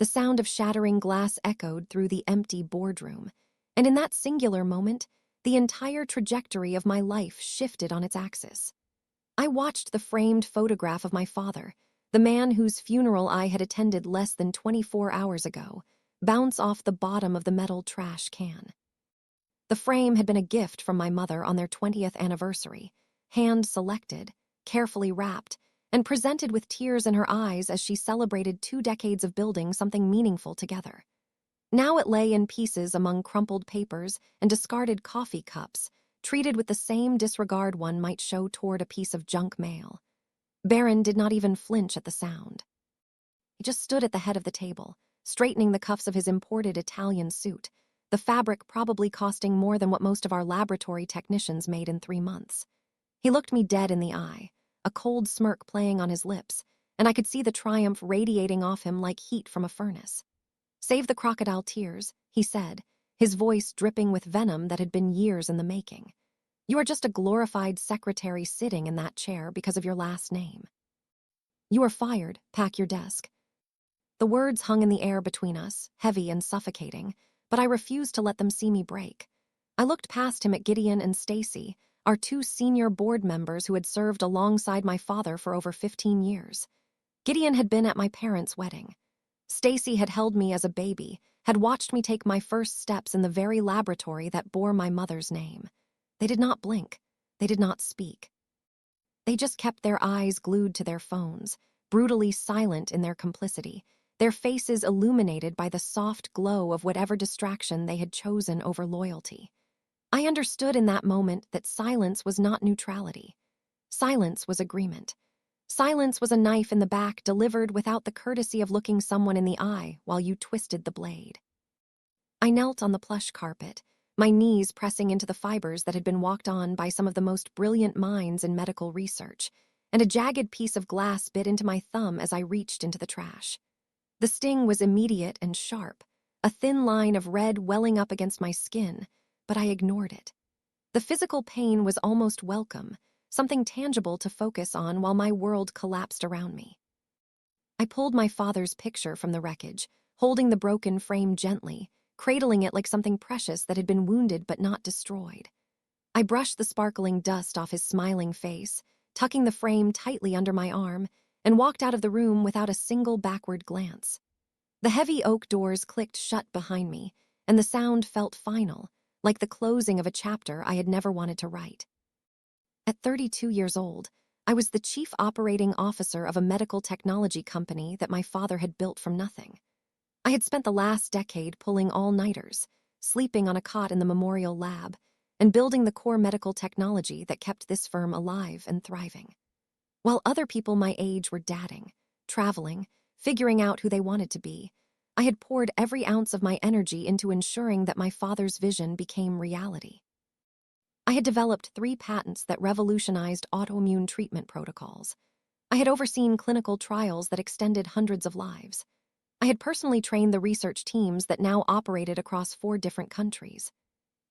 The sound of shattering glass echoed through the empty boardroom, and in that singular moment, the entire trajectory of my life shifted on its axis. I watched the framed photograph of my father, the man whose funeral I had attended less than 24 hours ago, bounce off the bottom of the metal trash can. The frame had been a gift from my mother on their 20th anniversary, hand-selected, carefully wrapped, and presented with tears in her eyes as she celebrated 2 decades of building something meaningful together. Now it lay in pieces among crumpled papers and discarded coffee cups, treated with the same disregard one might show toward a piece of junk mail. Baron did not even flinch at the sound. He just stood at the head of the table, straightening the cuffs of his imported Italian suit, the fabric probably costing more than what most of our laboratory technicians made in 3 months. He looked me dead in the eye, a cold smirk playing on his lips, and I could see the triumph radiating off him like heat from a furnace. "Save the crocodile tears," he said, his voice dripping with venom that had been years in the making. "You are just a glorified secretary sitting in that chair because of your last name. You are fired, pack your desk." The words hung in the air between us, heavy and suffocating, but I refused to let them see me break. I looked past him at Gideon and Stacy, our 2 senior board members who had served alongside my father for over 15 years. Gideon had been at my parents' wedding. Stacy had held me as a baby, had watched me take my first steps in the very laboratory that bore my mother's name. They did not blink. They did not speak. They just kept their eyes glued to their phones, brutally silent in their complicity, their faces illuminated by the soft glow of whatever distraction they had chosen over loyalty. I understood in that moment that silence was not neutrality. Silence was agreement. Silence was a knife in the back delivered without the courtesy of looking someone in the eye while you twisted the blade. I knelt on the plush carpet, my knees pressing into the fibers that had been walked on by some of the most brilliant minds in medical research, and a jagged piece of glass bit into my thumb as I reached into the trash. The sting was immediate and sharp, a thin line of red welling up against my skin, but I ignored it. The physical pain was almost welcome, something tangible to focus on while my world collapsed around me. I pulled my father's picture from the wreckage, holding the broken frame gently, cradling it like something precious that had been wounded but not destroyed. I brushed the sparkling dust off his smiling face, tucking the frame tightly under my arm, and walked out of the room without a single backward glance. The heavy oak doors clicked shut behind me, and the sound felt final, like the closing of a chapter I had never wanted to write. At 32 years old, I was the chief operating officer of a medical technology company that my father had built from nothing. I had spent the last decade pulling all-nighters, sleeping on a cot in the memorial lab, and building the core medical technology that kept this firm alive and thriving. While other people my age were dadding, traveling, figuring out who they wanted to be, I had poured every ounce of my energy into ensuring that my father's vision became reality. I had developed 3 patents that revolutionized autoimmune treatment protocols. I had overseen clinical trials that extended hundreds of lives. I had personally trained the research teams that now operated across 4 different countries.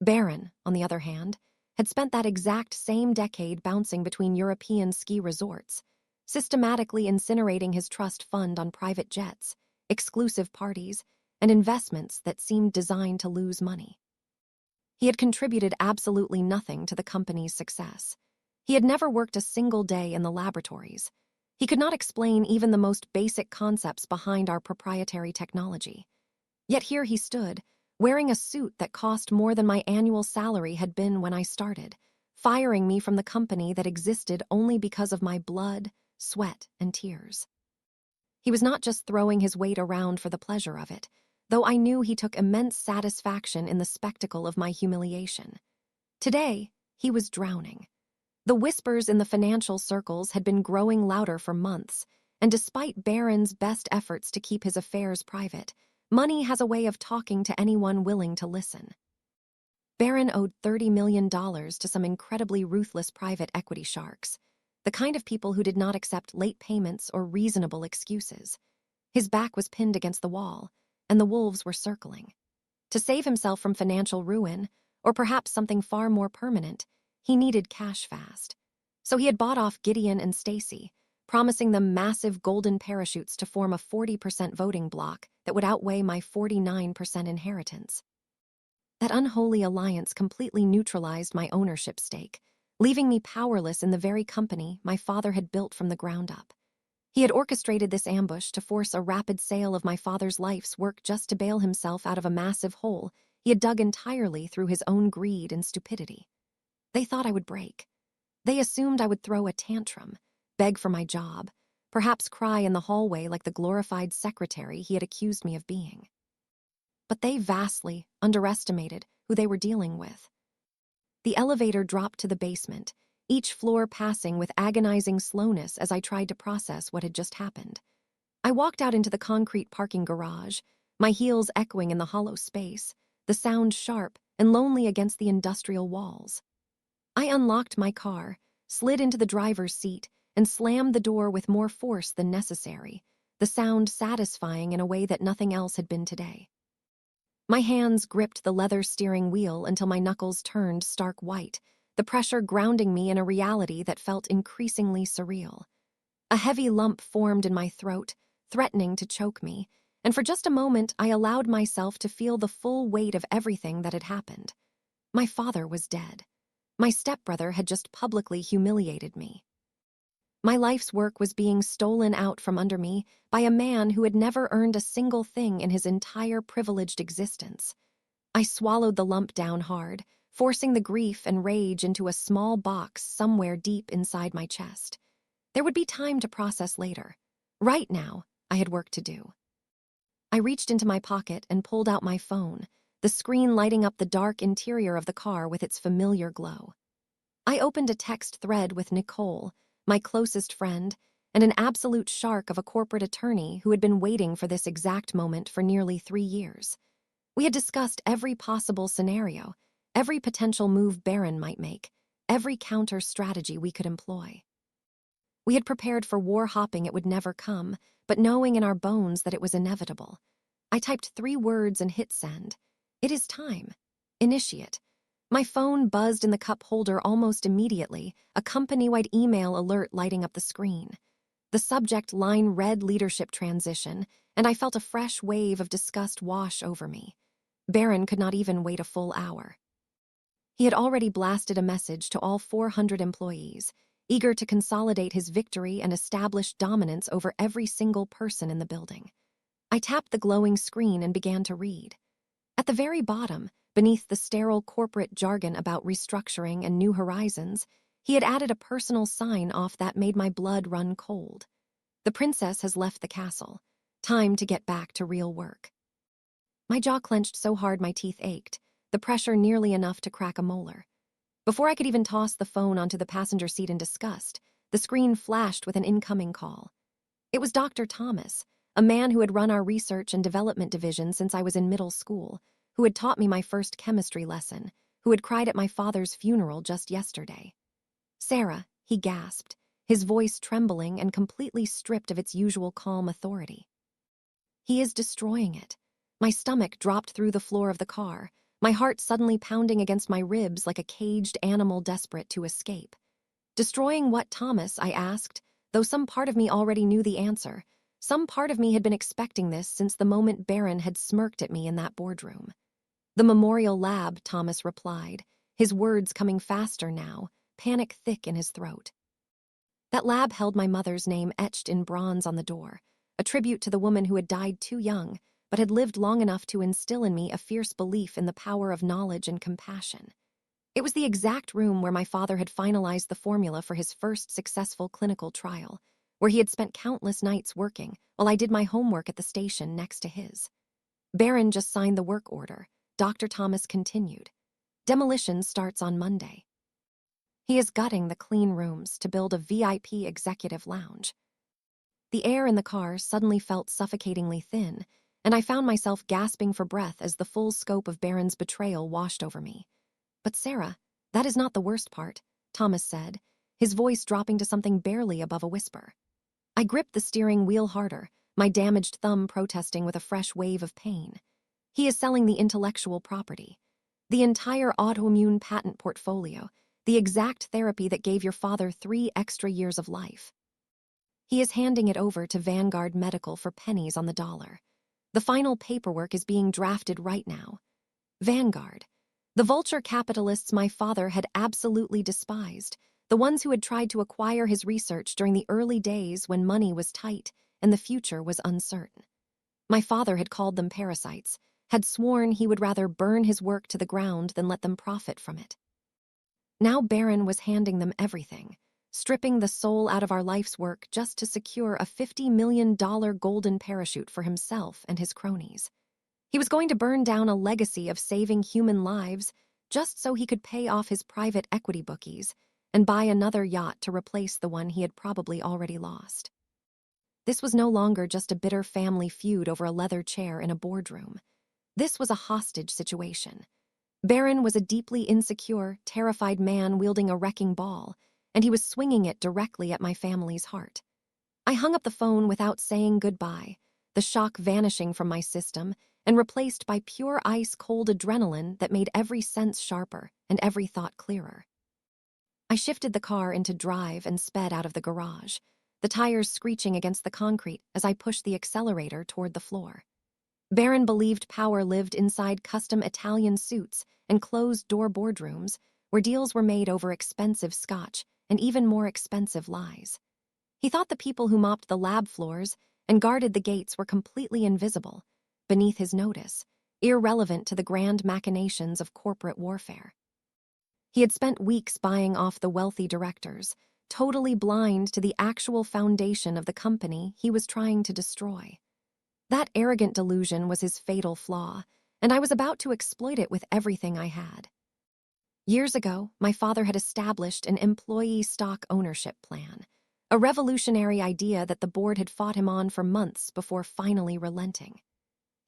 Baron, on the other hand, had spent that exact same decade bouncing between European ski resorts, systematically incinerating his trust fund on private jets, exclusive parties, and investments that seemed designed to lose money. He had contributed absolutely nothing to the company's success. He had never worked a single day in the laboratories. He could not explain even the most basic concepts behind our proprietary technology. Yet here he stood, wearing a suit that cost more than my annual salary had been when I started, firing me from the company that existed only because of my blood, sweat, and tears. He was not just throwing his weight around for the pleasure of it, though I knew he took immense satisfaction in the spectacle of my humiliation. Today, he was drowning. The whispers in the financial circles had been growing louder for months, and despite Baron's best efforts to keep his affairs private, money has a way of talking to anyone willing to listen. Baron owed $30 million to some incredibly ruthless private equity sharks, the kind of people who did not accept late payments or reasonable excuses. His back was pinned against the wall, and the wolves were circling. To save himself from financial ruin, or perhaps something far more permanent, he needed cash fast. So he had bought off Gideon and Stacy, promising them massive golden parachutes to form a 40% voting bloc that would outweigh my 49% inheritance. That unholy alliance completely neutralized my ownership stake, leaving me powerless in the very company my father had built from the ground up. He had orchestrated this ambush to force a rapid sale of my father's life's work just to bail himself out of a massive hole he had dug entirely through his own greed and stupidity. They thought I would break. They assumed I would throw a tantrum, beg for my job, perhaps cry in the hallway like the glorified secretary he had accused me of being. But they vastly underestimated who they were dealing with. The elevator dropped to the basement, each floor passing with agonizing slowness as I tried to process what had just happened. I walked out into the concrete parking garage, my heels echoing in the hollow space, the sound sharp and lonely against the industrial walls. I unlocked my car, slid into the driver's seat, and slammed the door with more force than necessary, the sound satisfying in a way that nothing else had been today. My hands gripped the leather steering wheel until my knuckles turned stark white, the pressure grounding me in a reality that felt increasingly surreal. A heavy lump formed in my throat, threatening to choke me, and for just a moment I allowed myself to feel the full weight of everything that had happened. My father was dead. My stepbrother had just publicly humiliated me. My life's work was being stolen out from under me by a man who had never earned a single thing in his entire privileged existence. I swallowed the lump down hard, forcing the grief and rage into a small box somewhere deep inside my chest. There would be time to process later. Right now, I had work to do. I reached into my pocket and pulled out my phone, the screen lighting up the dark interior of the car with its familiar glow. I opened a text thread with Nicole, my closest friend, and an absolute shark of a corporate attorney who had been waiting for this exact moment for nearly 3 years. We had discussed every possible scenario, every potential move Baron might make, every counter strategy we could employ. We had prepared for war hopping it would never come, but knowing in our bones that it was inevitable. I typed 3 words and hit send. It is time. Initiate. My phone buzzed in the cup holder almost immediately, a company-wide email alert lighting up the screen. The subject line read leadership transition, and I felt a fresh wave of disgust wash over me. Baron could not even wait a full hour. He had already blasted a message to all 400 employees, eager to consolidate his victory and establish dominance over every single person in the building. I tapped the glowing screen and began to read. At the very bottom, beneath the sterile corporate jargon about restructuring and new horizons, he had added a personal sign-off that made my blood run cold. The princess has left the castle. Time to get back to real work. My jaw clenched so hard my teeth ached, the pressure nearly enough to crack a molar. Before I could even toss the phone onto the passenger seat in disgust, the screen flashed with an incoming call. It was Dr. Thomas, a man who had run our research and development division since I was in middle school, who had taught me my first chemistry lesson, who had cried at my father's funeral just yesterday. "Sarah," he gasped, his voice trembling and completely stripped of its usual calm authority. "He is destroying it." My stomach dropped through the floor of the car, my heart suddenly pounding against my ribs like a caged animal desperate to escape. "Destroying what, Thomas?" I asked, though some part of me already knew the answer. Some part of me had been expecting this since the moment Baron had smirked at me in that boardroom. "The Memorial Lab," Thomas replied, his words coming faster now, panic thick in his throat. That lab held my mother's name etched in bronze on the door, a tribute to the woman who had died too young, but had lived long enough to instill in me a fierce belief in the power of knowledge and compassion. It was the exact room where my father had finalized the formula for his first successful clinical trial, where he had spent countless nights working while I did my homework at the station next to his. Baron just signed the work order. Dr. Thomas continued. "Demolition starts on Monday. He is gutting the clean rooms to build a VIP executive lounge." The air in the car suddenly felt suffocatingly thin, and I found myself gasping for breath as the full scope of Baron's betrayal washed over me. "But Sarah, that is not the worst part," Thomas said, his voice dropping to something barely above a whisper. I gripped the steering wheel harder, my damaged thumb protesting with a fresh wave of pain. "He is selling the intellectual property. The entire autoimmune patent portfolio, the exact therapy that gave your father 3 extra years of life." He is handing it over to Vanguard Medical for pennies on the dollar. The final paperwork is being drafted right now. Vanguard. The vulture capitalists my father had absolutely despised, the ones who had tried to acquire his research during the early days when money was tight and the future was uncertain. My father had called them parasites, had sworn he would rather burn his work to the ground than let them profit from it. Now Barron was handing them everything, stripping the soul out of our life's work just to secure a $50 million golden parachute for himself and his cronies. He was going to burn down a legacy of saving human lives just so he could pay off his private equity bookies and buy another yacht to replace the one he had probably already lost. This was no longer just a bitter family feud over a leather chair in a boardroom. This was a hostage situation. Barron was a deeply insecure, terrified man wielding a wrecking ball, and he was swinging it directly at my family's heart. I hung up the phone without saying goodbye, the shock vanishing from my system and replaced by pure ice-cold adrenaline that made every sense sharper and every thought clearer. I shifted the car into drive and sped out of the garage, the tires screeching against the concrete as I pushed the accelerator toward the floor. Barron believed power lived inside custom Italian suits and closed-door boardrooms where deals were made over expensive scotch and even more expensive lies. He thought the people who mopped the lab floors and guarded the gates were completely invisible, beneath his notice, irrelevant to the grand machinations of corporate warfare. He had spent weeks buying off the wealthy directors, totally blind to the actual foundation of the company he was trying to destroy. That arrogant delusion was his fatal flaw, and I was about to exploit it with everything I had. Years ago, my father had established an employee stock ownership plan, a revolutionary idea that the board had fought him on for months before finally relenting.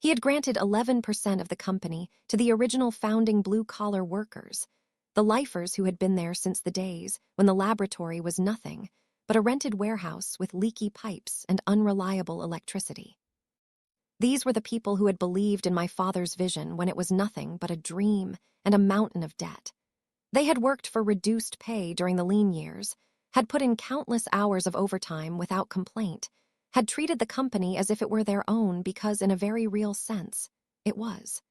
He had granted 11% of the company to the original founding blue-collar workers, the lifers who had been there since the days when the laboratory was nothing but a rented warehouse with leaky pipes and unreliable electricity. These were the people who had believed in my father's vision when it was nothing but a dream and a mountain of debt. They had worked for reduced pay during the lean years, had put in countless hours of overtime without complaint, had treated the company as if it were their own because, in a very real sense, it was.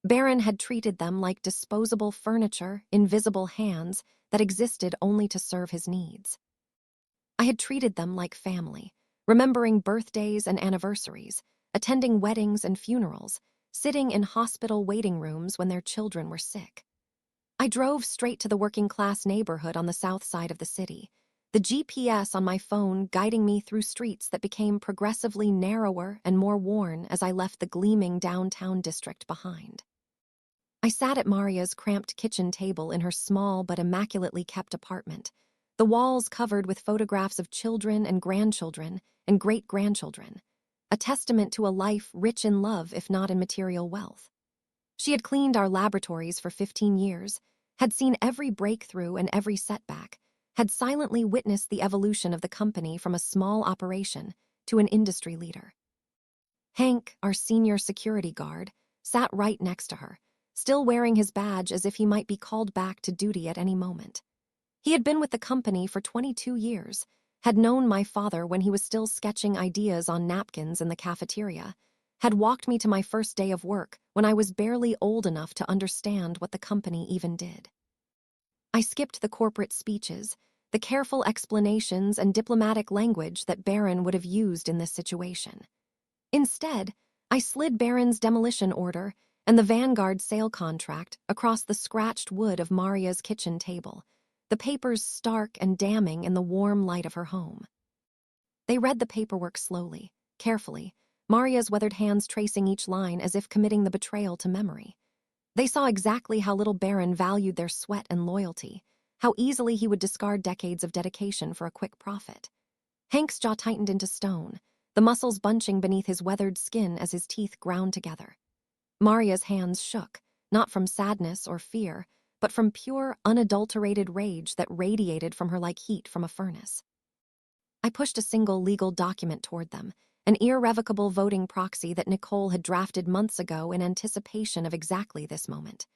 Barron had treated them like disposable furniture, invisible hands that existed only to serve his needs. I had treated them like family, remembering birthdays and anniversaries, attending weddings and funerals, sitting in hospital waiting rooms when their children were sick. I drove straight to the working-class neighborhood on the south side of the city, the GPS on my phone guiding me through streets that became progressively narrower and more worn as I left the gleaming downtown district behind. I sat at Maria's cramped kitchen table in her small but immaculately kept apartment, the walls covered with photographs of children and grandchildren and great-grandchildren, a testament to a life rich in love if not in material wealth. She had cleaned our laboratories for 15 years, had seen every breakthrough and every setback, had silently witnessed the evolution of the company from a small operation to an industry leader. Hank, our senior security guard, sat right next to her, still wearing his badge as if he might be called back to duty at any moment. He had been with the company for 22 years, had known my father when he was still sketching ideas on napkins in the cafeteria, had walked me to my first day of work when I was barely old enough to understand what the company even did. I skipped the corporate speeches, the careful explanations and diplomatic language that Barron would have used in this situation. Instead, I slid Barron's demolition order and the Vanguard sale contract across the scratched wood of Maria's kitchen table, the papers stark and damning in the warm light of her home. They read the paperwork slowly, carefully, Maria's weathered hands tracing each line as if committing the betrayal to memory. They saw exactly how little Barron valued their sweat and loyalty, how easily he would discard decades of dedication for a quick profit. Hank's jaw tightened into stone, the muscles bunching beneath his weathered skin as his teeth ground together. Maria's hands shook, not from sadness or fear, but from pure, unadulterated rage that radiated from her like heat from a furnace. I pushed a single legal document toward them, an irrevocable voting proxy that Nicole had drafted months ago in anticipation of exactly this moment.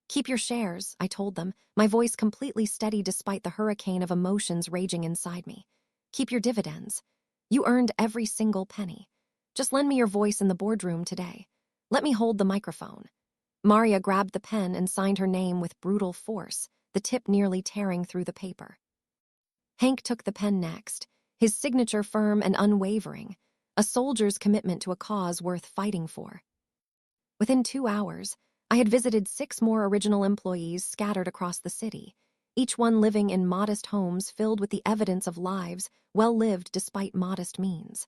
"Keep your shares," I told them, my voice completely steady despite the hurricane of emotions raging inside me. "Keep your dividends. You earned every single penny. Just lend me your voice in the boardroom today. Let me hold the microphone." Maria grabbed the pen and signed her name with brutal force, the tip nearly tearing through the paper. Hank took the pen next, his signature firm and unwavering, a soldier's commitment to a cause worth fighting for. Within 2 hours, I had visited 6 more original employees scattered across the city, each one living in modest homes filled with the evidence of lives well lived despite modest means.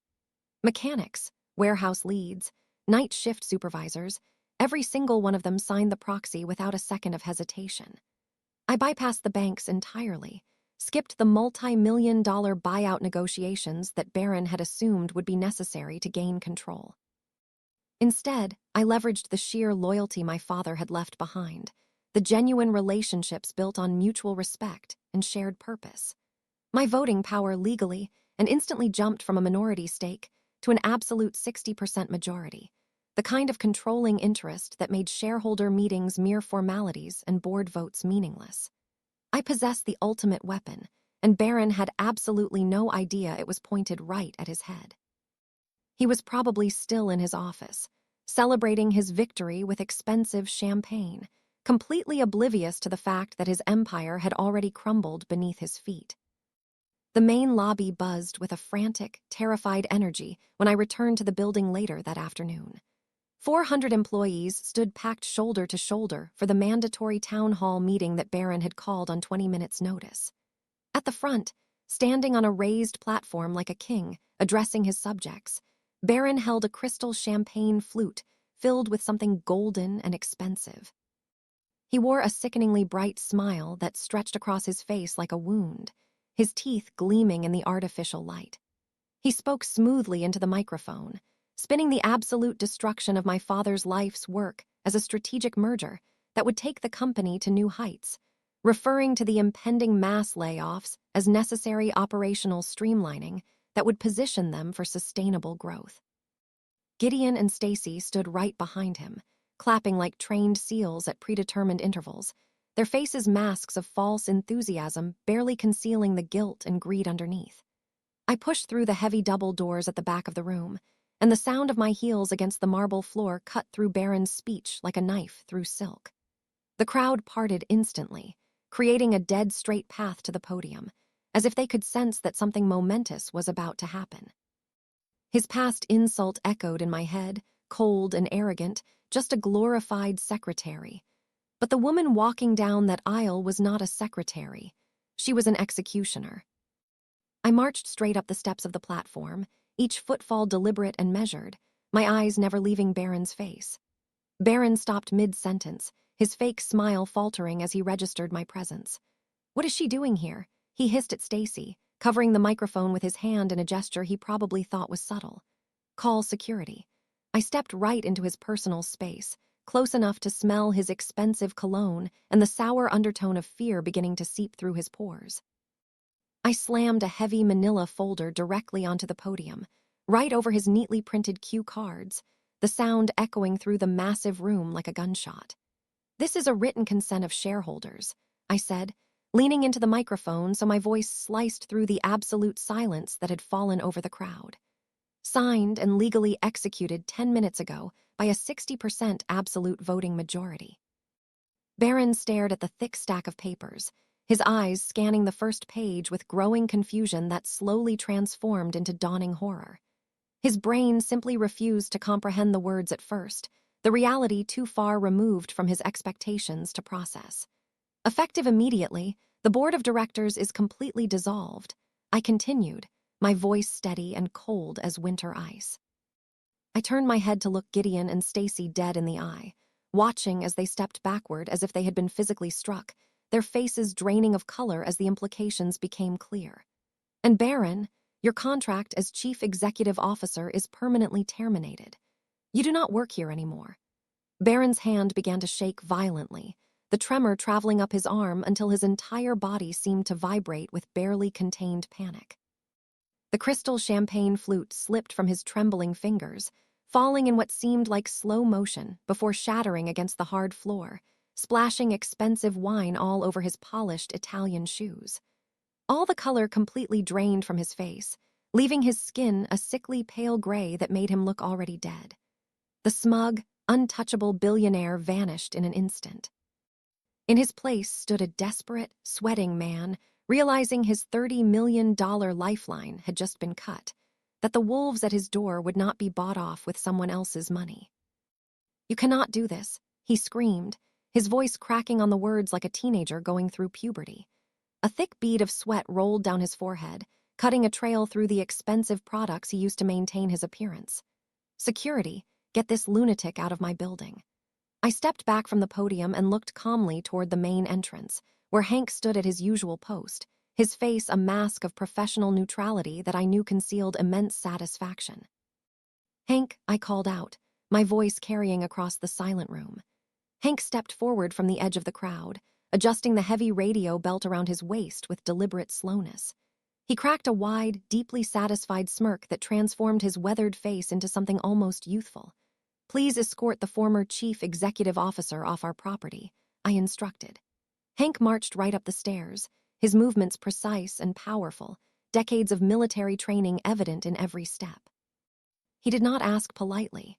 Mechanics, warehouse leads, night shift supervisors, every single one of them signed the proxy without a second of hesitation. I bypassed the banks entirely, skipped the multi-million-dollar buyout negotiations that Barron had assumed would be necessary to gain control. Instead, I leveraged the sheer loyalty my father had left behind, the genuine relationships built on mutual respect and shared purpose. My voting power legally and instantly jumped from a minority stake to an absolute 60% majority, the kind of controlling interest that made shareholder meetings mere formalities and board votes meaningless. I possessed the ultimate weapon, and Barron had absolutely no idea it was pointed right at his head. He was probably still in his office, celebrating his victory with expensive champagne, completely oblivious to the fact that his empire had already crumbled beneath his feet. The main lobby buzzed with a frantic, terrified energy when I returned to the building later that afternoon. 400 employees stood packed shoulder to shoulder for the mandatory town hall meeting that Barron had called on 20 minutes' notice. At the front, standing on a raised platform like a king, addressing his subjects, Barron held a crystal champagne flute filled with something golden and expensive. He wore a sickeningly bright smile that stretched across his face like a wound, his teeth gleaming in the artificial light. He spoke smoothly into the microphone, spinning the absolute destruction of my father's life's work as a strategic merger that would take the company to new heights, referring to the impending mass layoffs as necessary operational streamlining that would position them for sustainable growth. Gideon and Stacy stood right behind him, clapping like trained seals at predetermined intervals, their faces masks of false enthusiasm barely concealing the guilt and greed underneath. I pushed through the heavy double doors at the back of the room, and the sound of my heels against the marble floor cut through Barron's speech like a knife through silk. The crowd parted instantly, creating a dead straight path to the podium, as if they could sense that something momentous was about to happen. His past insult echoed in my head, cold and arrogant, just a glorified secretary. But the woman walking down that aisle was not a secretary. She was an executioner. I marched straight up the steps of the platform, each footfall deliberate and measured, my eyes never leaving Barron's face. Barron stopped mid-sentence, his fake smile faltering as he registered my presence. "What is she doing here?" he hissed at Stacy, covering the microphone with his hand in a gesture he probably thought was subtle. "Call security." I stepped right into his personal space, close enough to smell his expensive cologne and the sour undertone of fear beginning to seep through his pores. I slammed a heavy manila folder directly onto the podium, right over his neatly printed cue cards, the sound echoing through the massive room like a gunshot. "This is a written consent of shareholders," I said, leaning into the microphone so my voice sliced through the absolute silence that had fallen over the crowd. "Signed and legally executed 10 minutes ago by a 60% absolute voting majority." Barron stared at the thick stack of papers, his eyes scanning the first page with growing confusion that slowly transformed into dawning horror. His brain simply refused to comprehend the words at first, the reality too far removed from his expectations to process. "Effective immediately, the board of directors is completely dissolved," I continued, my voice steady and cold as winter ice. I turned my head to look Gideon and Stacy dead in the eye, watching as they stepped backward as if they had been physically struck, their faces draining of color as the implications became clear. "And Barron, your contract as chief executive officer is permanently terminated. You do not work here anymore." Barron's hand began to shake violently, the tremor traveling up his arm until his entire body seemed to vibrate with barely contained panic. The crystal champagne flute slipped from his trembling fingers, falling in what seemed like slow motion before shattering against the hard floor, splashing expensive wine all over his polished Italian shoes. All the color completely drained from his face, leaving his skin a sickly pale gray that made him look already dead. The smug, untouchable billionaire vanished in an instant. In his place stood a desperate, sweating man, realizing his $30 million lifeline had just been cut, that the wolves at his door would not be bought off with someone else's money. "You cannot do this," he screamed, his voice cracking on the words like a teenager going through puberty. A thick bead of sweat rolled down his forehead, cutting a trail through the expensive products he used to maintain his appearance. "Security, get this lunatic out of my building." I stepped back from the podium and looked calmly toward the main entrance, where Hank stood at his usual post, his face a mask of professional neutrality that I knew concealed immense satisfaction. "Hank," I called out, my voice carrying across the silent room. Hank stepped forward from the edge of the crowd, adjusting the heavy radio belt around his waist with deliberate slowness. He cracked a wide, deeply satisfied smirk that transformed his weathered face into something almost youthful. "Please escort the former chief executive officer off our property," I instructed. Hank marched right up the stairs, his movements precise and powerful, decades of military training evident in every step. He did not ask politely.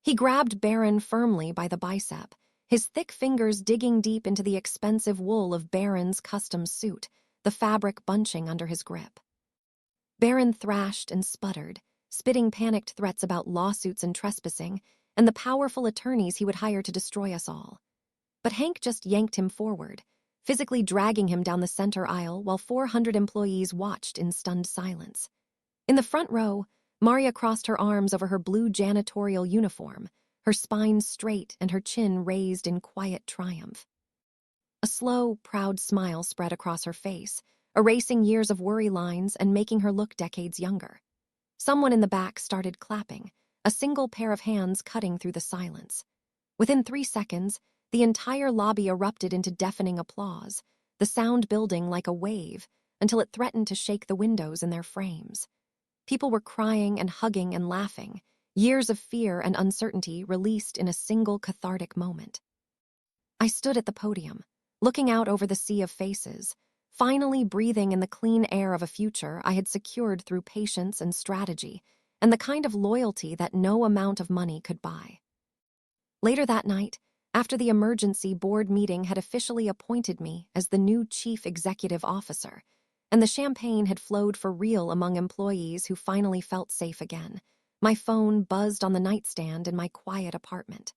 He grabbed Baron firmly by the bicep, his thick fingers digging deep into the expensive wool of Baron's custom suit, the fabric bunching under his grip. Baron thrashed and sputtered, spitting panicked threats about lawsuits and trespassing, and the powerful attorneys he would hire to destroy us all. But Hank just yanked him forward, physically dragging him down the center aisle while 400 employees watched in stunned silence. In the front row, Maria crossed her arms over her blue janitorial uniform, her spine straight and her chin raised in quiet triumph. A slow, proud smile spread across her face, erasing years of worry lines and making her look decades younger. Someone in the back started clapping, a single pair of hands cutting through the silence. Within 3 seconds, the entire lobby erupted into deafening applause, the sound building like a wave until it threatened to shake the windows in their frames. People were crying and hugging and laughing, years of fear and uncertainty released in a single cathartic moment. I stood at the podium, looking out over the sea of faces, finally breathing in the clean air of a future I had secured through patience and strategy, and the kind of loyalty that no amount of money could buy. Later that night, after the emergency board meeting had officially appointed me as the new chief executive officer, and the champagne had flowed for real among employees who finally felt safe again, my phone buzzed on the nightstand in my quiet apartment.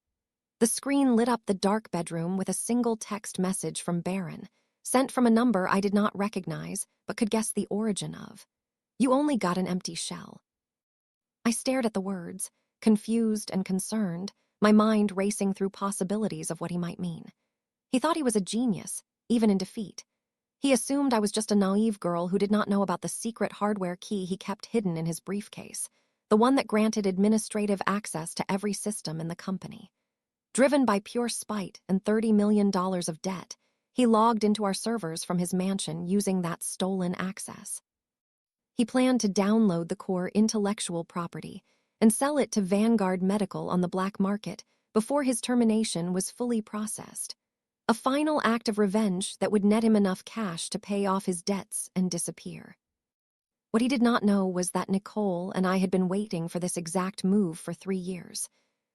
The screen lit up the dark bedroom with a single text message from Baron, sent from a number I did not recognize but could guess the origin of. "You only got an empty shell." I stared at the words, confused and concerned, my mind racing through possibilities of what he might mean. He thought he was a genius, even in defeat. He assumed I was just a naive girl who did not know about the secret hardware key he kept hidden in his briefcase, the one that granted administrative access to every system in the company. Driven by pure spite and $30 million of debt, he logged into our servers from his mansion using that stolen access. He planned to download the core intellectual property and sell it to Vanguard Medical on the black market before his termination was fully processed. A final act of revenge that would net him enough cash to pay off his debts and disappear. What he did not know was that Nicole and I had been waiting for this exact move for 3 years.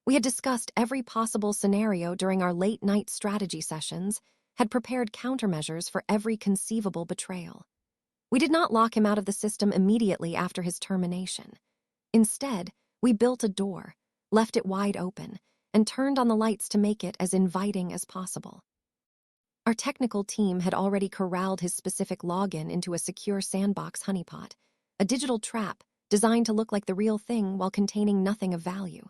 We had discussed every possible scenario during our late-night strategy sessions, had prepared countermeasures for every conceivable betrayal. We did not lock him out of the system immediately after his termination. Instead, we built a door, left it wide open, and turned on the lights to make it as inviting as possible. Our technical team had already corralled his specific login into a secure sandbox honeypot, a digital trap designed to look like the real thing while containing nothing of value.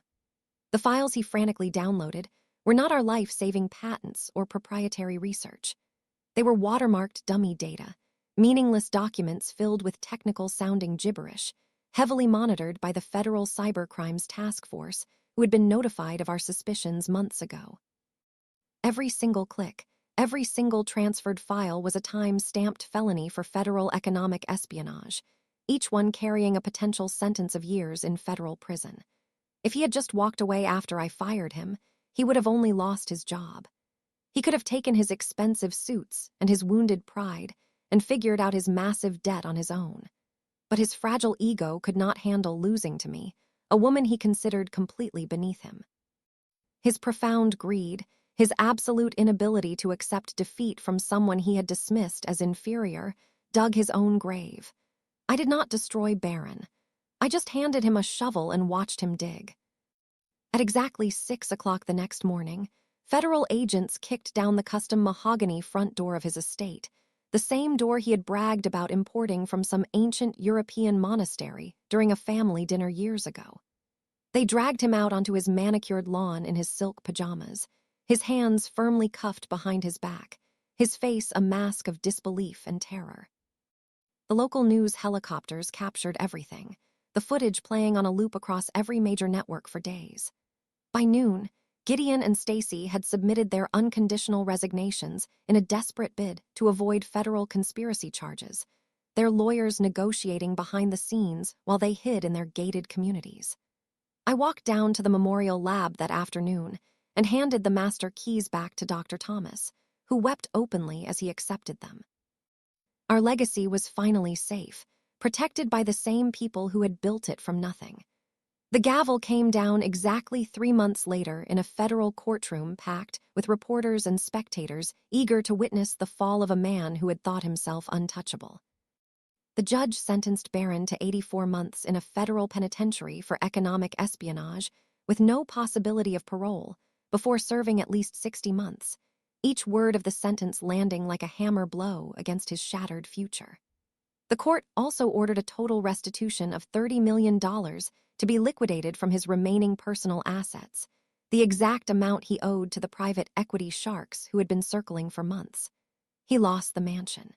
The files he frantically downloaded were not our life-saving patents or proprietary research. They were watermarked dummy data, meaningless documents filled with technical-sounding gibberish, heavily monitored by the Federal Cybercrimes Task Force, who had been notified of our suspicions months ago. Every single click, every single transferred file was a time-stamped felony for federal economic espionage, each one carrying a potential sentence of years in federal prison. If he had just walked away after I fired him, he would have only lost his job. He could have taken his expensive suits and his wounded pride and figured out his massive debt on his own. But his fragile ego could not handle losing to me, a woman he considered completely beneath him. His profound greed, his absolute inability to accept defeat from someone he had dismissed as inferior, dug his own grave. I did not destroy Baron. I just handed him a shovel and watched him dig. At exactly 6 o'clock the next morning, federal agents kicked down the custom mahogany front door of his estate, the same door he had bragged about importing from some ancient European monastery during a family dinner years ago. They dragged him out onto his manicured lawn in his silk pajamas, his hands firmly cuffed behind his back, his face a mask of disbelief and terror. The local news helicopters captured everything, the footage playing on a loop across every major network for days. By noon, Gideon and Stacy had submitted their unconditional resignations in a desperate bid to avoid federal conspiracy charges, their lawyers negotiating behind the scenes while they hid in their gated communities. I walked down to the memorial lab that afternoon and handed the master keys back to Dr. Thomas, who wept openly as he accepted them. Our legacy was finally safe, protected by the same people who had built it from nothing. The gavel came down exactly 3 months later in a federal courtroom packed with reporters and spectators eager to witness the fall of a man who had thought himself untouchable. The judge sentenced Barron to 84 months in a federal penitentiary for economic espionage with no possibility of parole before serving at least 60 months, each word of the sentence landing like a hammer blow against his shattered future. The court also ordered a total restitution of $30 million to be liquidated from his remaining personal assets, the exact amount he owed to the private equity sharks who had been circling for months. He lost the mansion.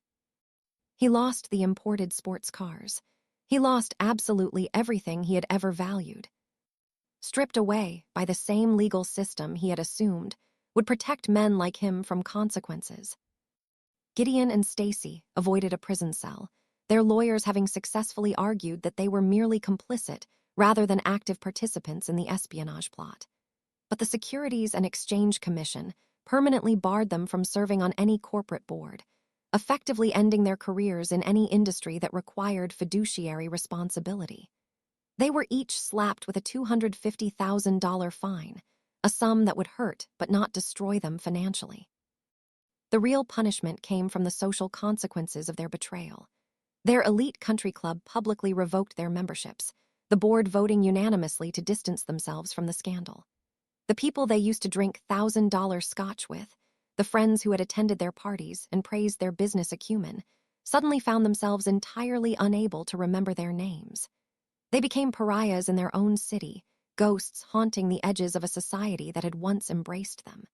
He lost the imported sports cars. He lost absolutely everything he had ever valued. Stripped away by the same legal system he had assumed would protect men like him from consequences. Gideon and Stacy avoided a prison cell, their lawyers having successfully argued that they were merely complicit rather than active participants in the espionage plot. But the Securities and Exchange Commission permanently barred them from serving on any corporate board, effectively ending their careers in any industry that required fiduciary responsibility. They were each slapped with a $250,000 fine, a sum that would hurt but not destroy them financially. The real punishment came from the social consequences of their betrayal. Their elite country club publicly revoked their memberships, the board voting unanimously to distance themselves from the scandal. The people they used to drink $1,000 scotch with, the friends who had attended their parties and praised their business acumen, suddenly found themselves entirely unable to remember their names. They became pariahs in their own city, ghosts haunting the edges of a society that had once embraced them.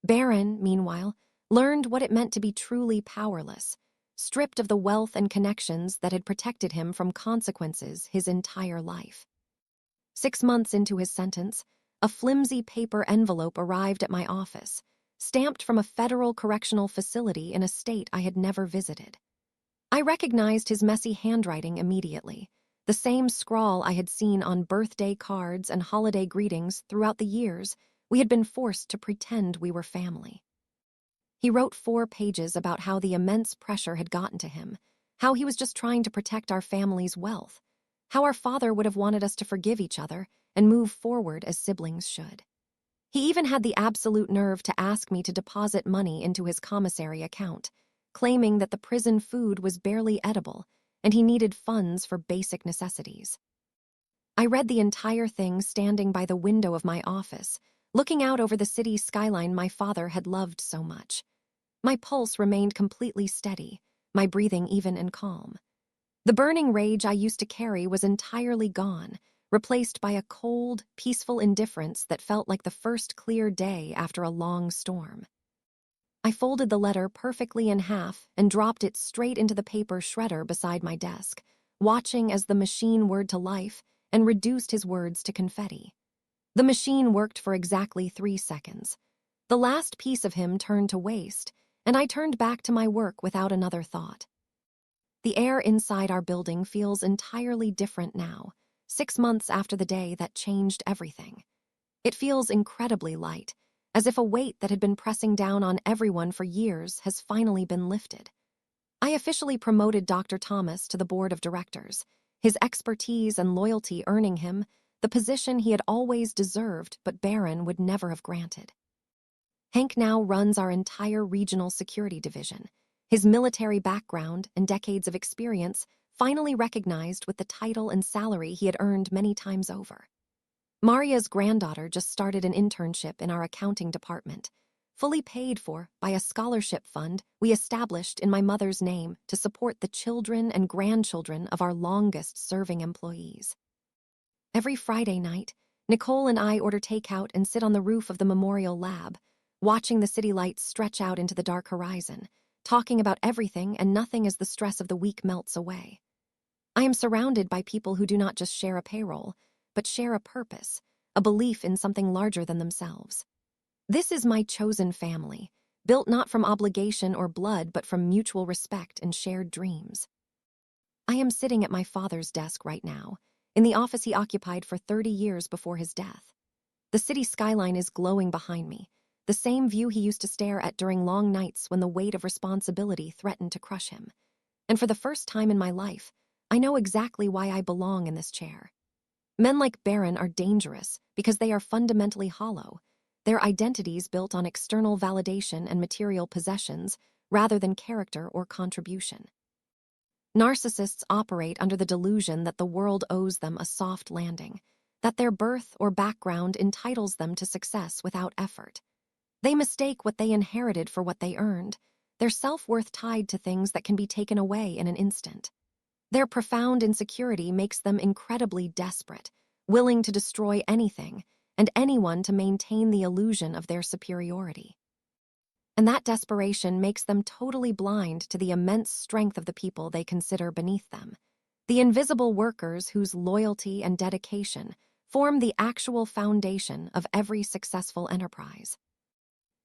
Barron, meanwhile, learned what it meant to be truly powerless, stripped of the wealth and connections that had protected him from consequences his entire life. 6 months into his sentence, a flimsy paper envelope arrived at my office, stamped from a federal correctional facility in a state I had never visited. I recognized his messy handwriting immediately, the same scrawl I had seen on birthday cards and holiday greetings throughout the years we had been forced to pretend we were family. He wrote 4 pages about how the immense pressure had gotten to him, how he was just trying to protect our family's wealth, how our father would have wanted us to forgive each other and move forward as siblings should. He even had the absolute nerve to ask me to deposit money into his commissary account, claiming that the prison food was barely edible and he needed funds for basic necessities. I read the entire thing standing by the window of my office, looking out over the city skyline my father had loved so much. My pulse remained completely steady, my breathing even and calm. The burning rage I used to carry was entirely gone, replaced by a cold, peaceful indifference that felt like the first clear day after a long storm. I folded the letter perfectly in half and dropped it straight into the paper shredder beside my desk, watching as the machine whirred to life and reduced his words to confetti. The machine worked for exactly 3 seconds. The last piece of him turned to waste, and I turned back to my work without another thought. The air inside our building feels entirely different now, 6 months after the day that changed everything. It feels incredibly light, as if a weight that had been pressing down on everyone for years has finally been lifted. I officially promoted Dr. Thomas to the board of directors, his expertise and loyalty earning him the position he had always deserved but Barron would never have granted. Hank now runs our entire regional security division, his military background and decades of experience finally recognized with the title and salary he had earned many times over. Maria's granddaughter just started an internship in our accounting department, fully paid for by a scholarship fund we established in my mother's name to support the children and grandchildren of our longest-serving employees. Every Friday night, Nicole and I order takeout and sit on the roof of the memorial lab, watching the city lights stretch out into the dark horizon, talking about everything and nothing as the stress of the week melts away. I am surrounded by people who do not just share a payroll, but share a purpose, a belief in something larger than themselves. This is my chosen family, built not from obligation or blood, but from mutual respect and shared dreams. I am sitting at my father's desk right now, in the office he occupied for 30 years before his death. The city skyline is glowing behind me, the same view he used to stare at during long nights when the weight of responsibility threatened to crush him. And for the first time in my life, I know exactly why I belong in this chair. Men like Barron are dangerous because they are fundamentally hollow, their identities built on external validation and material possessions rather than character or contribution. Narcissists operate under the delusion that the world owes them a soft landing, that their birth or background entitles them to success without effort. They mistake what they inherited for what they earned, their self-worth tied to things that can be taken away in an instant. Their profound insecurity makes them incredibly desperate, willing to destroy anything and anyone to maintain the illusion of their superiority. And that desperation makes them totally blind to the immense strength of the people they consider beneath them, the invisible workers whose loyalty and dedication form the actual foundation of every successful enterprise.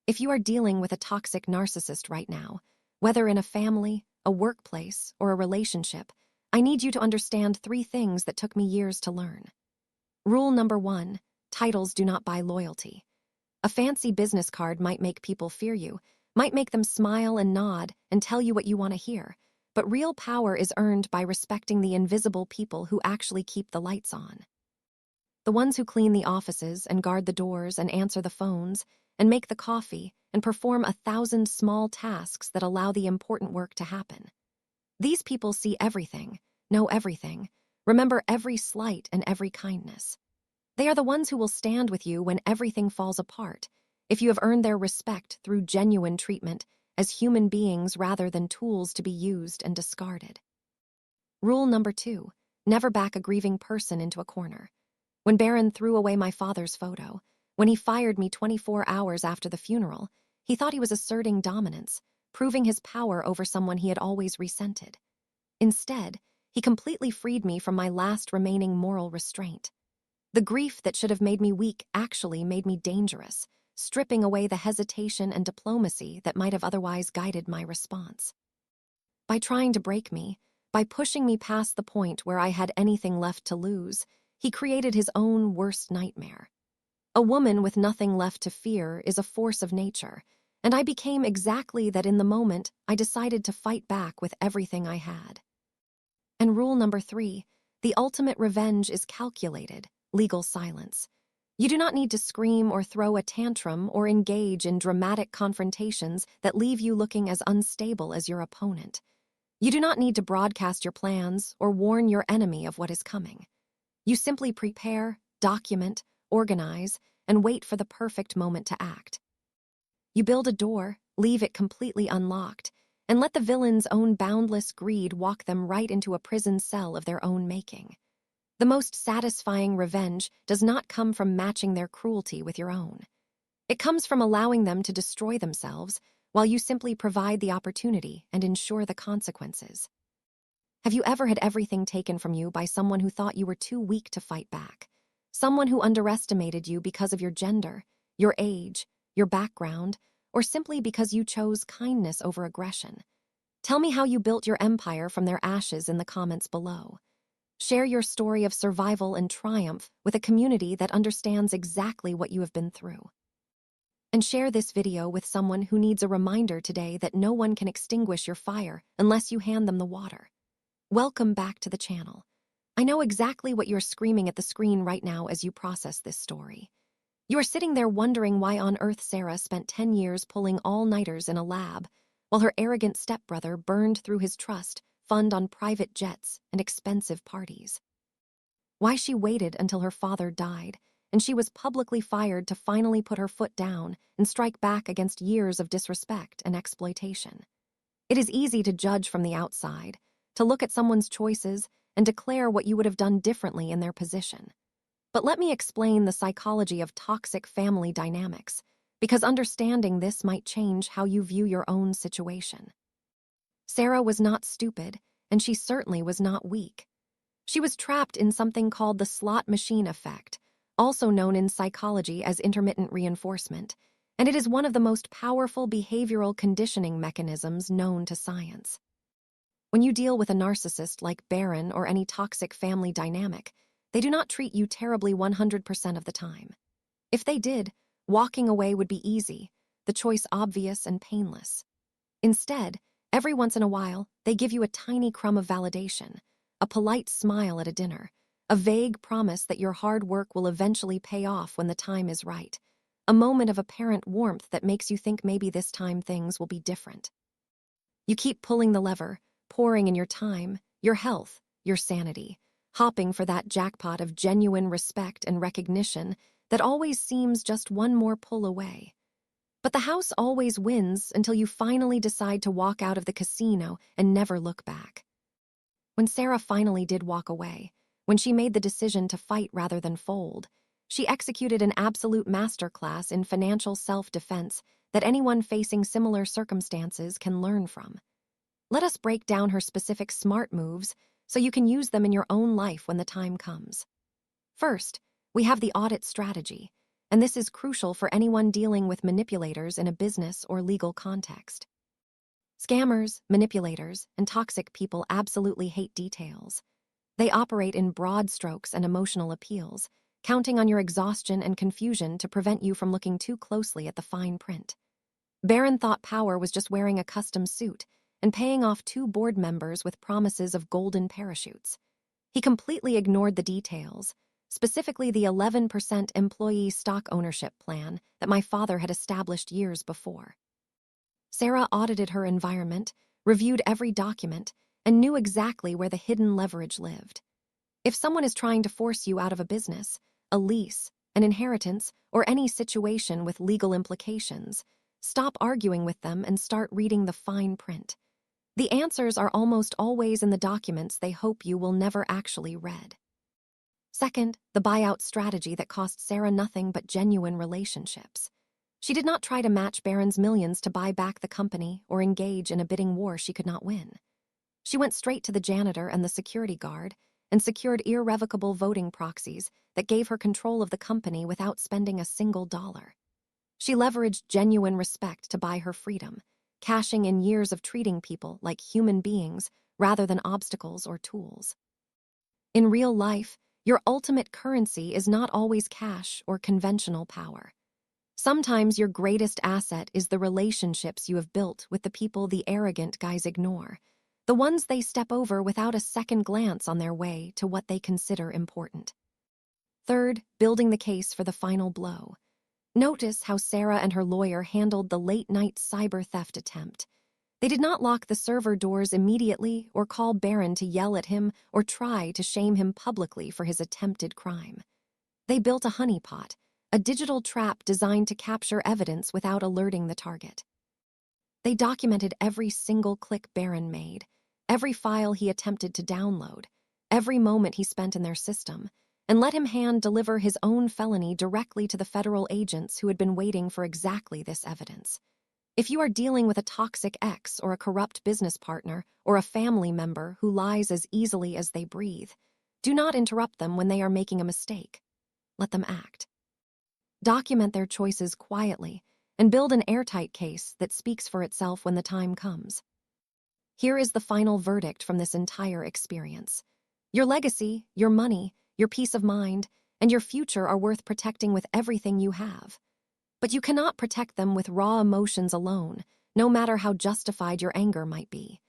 If you are dealing with a toxic narcissist right now, whether in a family, a workplace, or a relationship, I need you to understand 3 things that took me years to learn. Rule number 1, titles do not buy loyalty. A fancy business card might make people fear you, might make them smile and nod and tell you what you want to hear, but real power is earned by respecting the invisible people who actually keep the lights on. The ones who clean the offices and guard the doors and answer the phones and make the coffee and perform 1,000 small tasks that allow the important work to happen. These people see everything, know everything, remember every slight and every kindness. They are the ones who will stand with you when everything falls apart, if you have earned their respect through genuine treatment as human beings rather than tools to be used and discarded. Rule number 2, never back a grieving person into a corner. When Barron threw away my father's photo, when he fired me 24 hours after the funeral, he thought he was asserting dominance, proving his power over someone he had always resented. Instead, he completely freed me from my last remaining moral restraint. The grief that should have made me weak actually made me dangerous, stripping away the hesitation and diplomacy that might have otherwise guided my response. By trying to break me, by pushing me past the point where I had anything left to lose, he created his own worst nightmare. A woman with nothing left to fear is a force of nature, and I became exactly that in the moment I decided to fight back with everything I had. And rule number 3, the ultimate revenge is calculated, legal silence. You do not need to scream or throw a tantrum or engage in dramatic confrontations that leave you looking as unstable as your opponent. You do not need to broadcast your plans or warn your enemy of what is coming. You simply prepare, document, organize, and wait for the perfect moment to act. You build a door, leave it completely unlocked, and let the villain's own boundless greed walk them right into a prison cell of their own making. The most satisfying revenge does not come from matching their cruelty with your own. It comes from allowing them to destroy themselves while you simply provide the opportunity and ensure the consequences. Have you ever had everything taken from you by someone who thought you were too weak to fight back? Someone who underestimated you because of your gender, your age, your background, or simply because you chose kindness over aggression? Tell me how you built your empire from their ashes in the comments below. Share your story of survival and triumph with a community that understands exactly what you have been through. and share this video with someone who needs a reminder today that no one can extinguish your fire unless you hand them the water. Welcome back to the channel. I know exactly what you're screaming at the screen right now as you process this story. You are sitting there wondering why on earth Sarah spent 10 years pulling all-nighters in a lab, while her arrogant stepbrother burned through his trust fund on private jets and expensive parties. Why she waited until her father died, and she was publicly fired to finally put her foot down and strike back against years of disrespect and exploitation. It is easy to judge from the outside, to look at someone's choices and declare what you would have done differently in their position. But let me explain the psychology of toxic family dynamics, because understanding this might change how you view your own situation. Sarah was not stupid, and she certainly was not weak. She was trapped in something called the slot machine effect, also known in psychology as intermittent reinforcement, and it is one of the most powerful behavioral conditioning mechanisms known to science. When you deal with a narcissist like Baron or any toxic family dynamic, they do not treat you terribly 100% of the time. If they did, walking away would be easy, the choice obvious and painless. Instead, every once in a while, they give you a tiny crumb of validation, a polite smile at a dinner, a vague promise that your hard work will eventually pay off when the time is right, a moment of apparent warmth that makes you think maybe this time things will be different. You keep pulling the lever, pouring in your time, your health, your sanity, hopping for that jackpot of genuine respect and recognition that always seems just one more pull away. But the house always wins until you finally decide to walk out of the casino and never look back. When Sarah finally did walk away, when she made the decision to fight rather than fold, she executed an absolute masterclass in financial self-defense that anyone facing similar circumstances can learn from. Let us break down her specific smart moves so you can use them in your own life when the time comes. First, we have the audit strategy, and this is crucial for anyone dealing with manipulators in a business or legal context. Scammers, manipulators, and toxic people absolutely hate details. They operate in broad strokes and emotional appeals, counting on your exhaustion and confusion to prevent you from looking too closely at the fine print. Baron thought power was just wearing a custom suit and paying off 2 board members with promises of golden parachutes. He completely ignored the details, specifically the 11% employee stock ownership plan that my father had established years before. Sarah audited her environment, reviewed every document, and knew exactly where the hidden leverage lived. If someone is trying to force you out of a business, a lease, an inheritance, or any situation with legal implications, stop arguing with them and start reading the fine print. The answers are almost always in the documents they hope you will never actually read. Second, the buyout strategy that cost Sarah nothing but genuine relationships. She did not try to match Baron's millions to buy back the company or engage in a bidding war she could not win. She went straight to the janitor and the security guard and secured irrevocable voting proxies that gave her control of the company without spending a single dollar. She leveraged genuine respect to buy her freedom, cashing in years of treating people like human beings rather than obstacles or tools. In real life, your ultimate currency is not always cash or conventional power. Sometimes your greatest asset is the relationships you have built with the people the arrogant guys ignore, the ones they step over without a second glance on their way to what they consider important. Third, building the case for the final blow. Notice how Sarah and her lawyer handled the late-night cyber theft attempt. They did not lock the server doors immediately or call Baron to yell at him or try to shame him publicly for his attempted crime. They built a honeypot, a digital trap designed to capture evidence without alerting the target. They documented every single click Baron made, every file he attempted to download, every moment he spent in their system, and let him hand-deliver his own felony directly to the federal agents who had been waiting for exactly this evidence. If you are dealing with a toxic ex or a corrupt business partner or a family member who lies as easily as they breathe, do not interrupt them when they are making a mistake. Let them act. Document their choices quietly and build an airtight case that speaks for itself when the time comes. Here is the final verdict from this entire experience. Your legacy, your money, your peace of mind, and your future are worth protecting with everything you have. But you cannot protect them with raw emotions alone, no matter how justified your anger might be.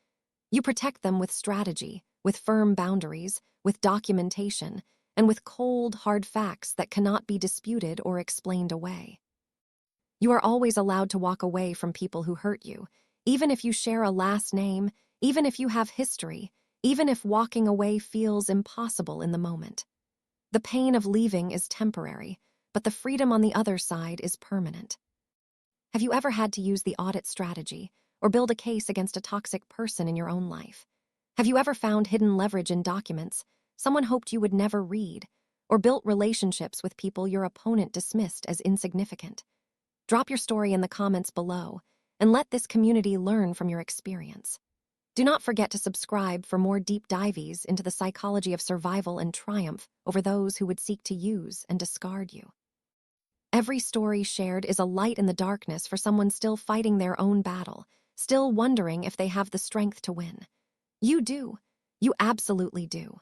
You protect them with strategy, with firm boundaries, with documentation, and with cold, hard facts that cannot be disputed or explained away. You are always allowed to walk away from people who hurt you, even if you share a last name, even if you have history, even if walking away feels impossible in the moment. The pain of leaving is temporary, but the freedom on the other side is permanent. Have you ever had to use the audit strategy or build a case against a toxic person in your own life? Have you ever found hidden leverage in documents someone hoped you would never read, or built relationships with people your opponent dismissed as insignificant? Drop your story in the comments below and let this community learn from your experience. Do not forget to subscribe for more deep dives into the psychology of survival and triumph over those who would seek to use and discard you. Every story shared is a light in the darkness for someone still fighting their own battle, still wondering if they have the strength to win. You do. You absolutely do.